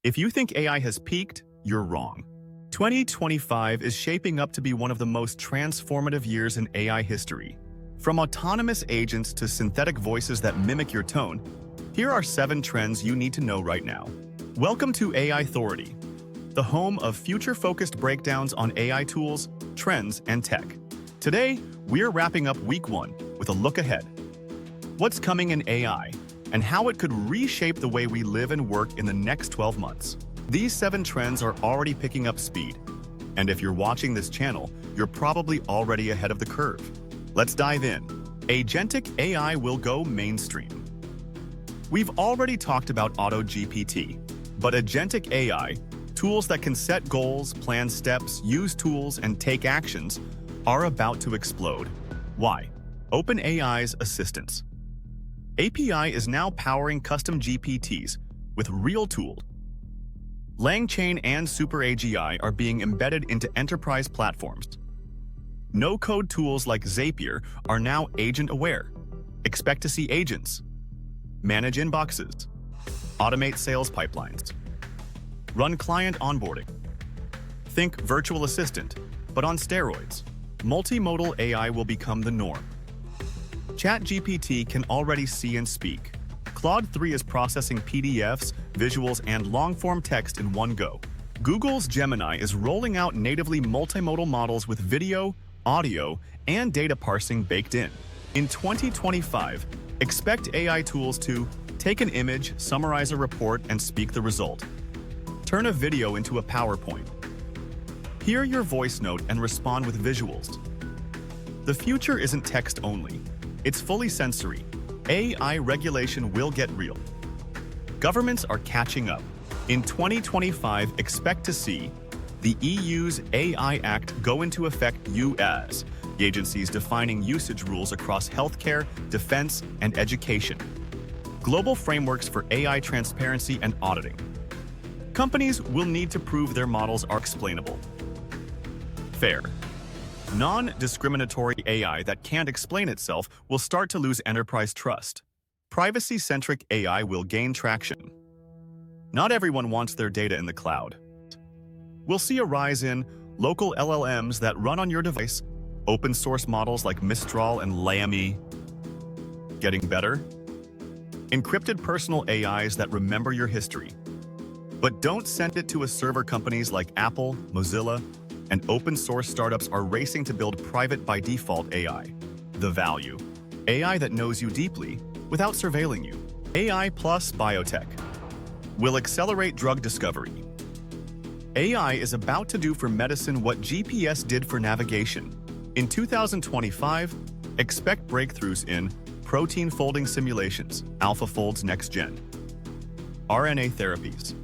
If you think AI has peaked, you're wrong. 2025 is shaping up to be one of the most transformative years in AI history. From autonomous agents to synthetic voices that mimic your tone, here are 7 trends you need to know right now. Welcome to AITHORITY, the home of future-focused breakdowns on AI tools, trends, and tech. Today, we're wrapping up Week 1 with a look ahead. What's coming in AI, and how it could reshape the way we live and work in the next 12 months. These 7 trends are already picking up speed, and if you're watching this channel, you're probably already ahead of the curve. Let's dive in. Agentic AI will go mainstream. We've already talked about AutoGPT, but agentic AI, tools that can set goals, plan steps, use tools, and take actions, are about to explode. Why? OpenAI's assistants. API is now powering custom GPTs with real tools. LangChain and Super AGI are being embedded into enterprise platforms. No-code tools like Zapier are now agent-aware. Expect to see agents manage inboxes, automate sales pipelines, run client onboarding. Think virtual assistant, but on steroids. Multimodal AI will become the norm. ChatGPT can already see and speak. Claude 3 is processing PDFs, visuals, and long-form text in one go. Google's Gemini is rolling out natively multimodal models with video, audio, and data parsing baked in. In 2025, expect AI tools to take an image, summarize a report, and speak the result. Turn a video into a PowerPoint. Hear your voice note and respond with visuals. The future isn't text only. It's fully sensory. AI regulation will get real. Governments are catching up. In 2025, expect to see the EU's AI Act go into effect US, the agencies defining usage rules across healthcare, defense, and education. Global frameworks for AI transparency and auditing. Companies will need to prove their models are explainable. Fair. Non-discriminatory AI that can't explain itself will start to lose enterprise trust. Privacy-centric AI will gain traction. Not everyone wants their data in the cloud. We'll see a rise in local LLMs that run on your device, open-source models like Mistral and Lamy. Getting better? Encrypted personal AIs that remember your history. But don't send it to a server. Companies like Apple, Mozilla, and open-source startups are racing to build private by default AI. The value. AI that knows you deeply without surveilling you. AI plus biotech will accelerate drug discovery. AI is about to do for medicine what GPS did for navigation. In 2025, expect breakthroughs in protein folding simulations, AlphaFold's next gen, RNA therapies,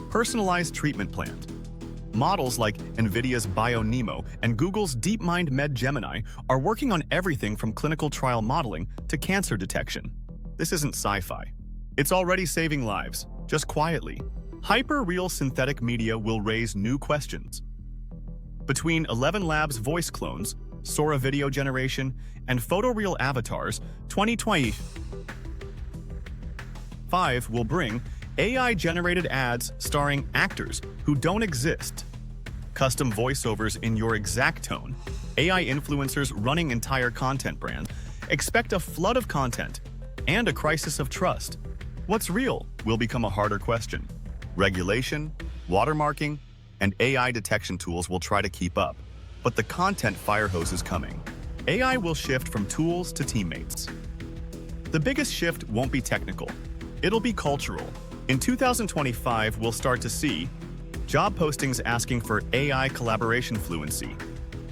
personalized treatment plans. Models like NVIDIA's BioNeMo and Google's DeepMind MedGemini are working on everything from clinical trial modeling to cancer detection. This isn't sci-fi. It's already saving lives, just quietly. Hyper-real synthetic media will raise new questions. Between 11 Labs voice clones, Sora video generation, and photoreal avatars, 2025 will bring AI-generated ads starring actors who don't exist, custom voiceovers in your exact tone, AI influencers running entire content brands. Expect a flood of content and a crisis of trust. What's real will become a harder question. Regulation, watermarking, and AI detection tools will try to keep up, but the content fire hose is coming. AI will shift from tools to teammates. The biggest shift won't be technical. It'll be cultural. In 2025, we'll start to see job postings asking for AI collaboration fluency,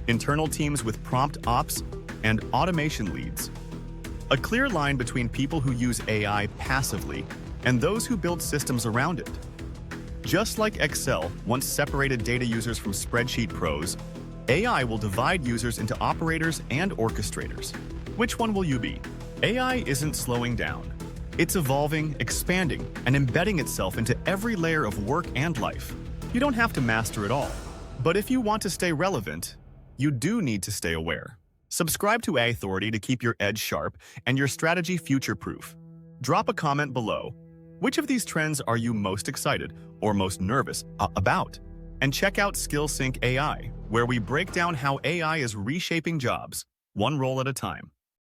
internal teams with prompt ops and automation leads, a clear line between people who use AI passively and those who build systems around it. Just like Excel once separated data users from spreadsheet pros, AI will divide users into operators and orchestrators. Which one will you be? AI isn't slowing down. It's evolving, expanding, and embedding itself into every layer of work and life. You don't have to master it all. But if you want to stay relevant, you do need to stay aware. Subscribe to AITHORITY to keep your edge sharp and your strategy future-proof. Drop a comment below. Which of these trends are you most excited or most nervous about. And check out SkillSync AI, where we break down how AI is reshaping jobs, one role at a time.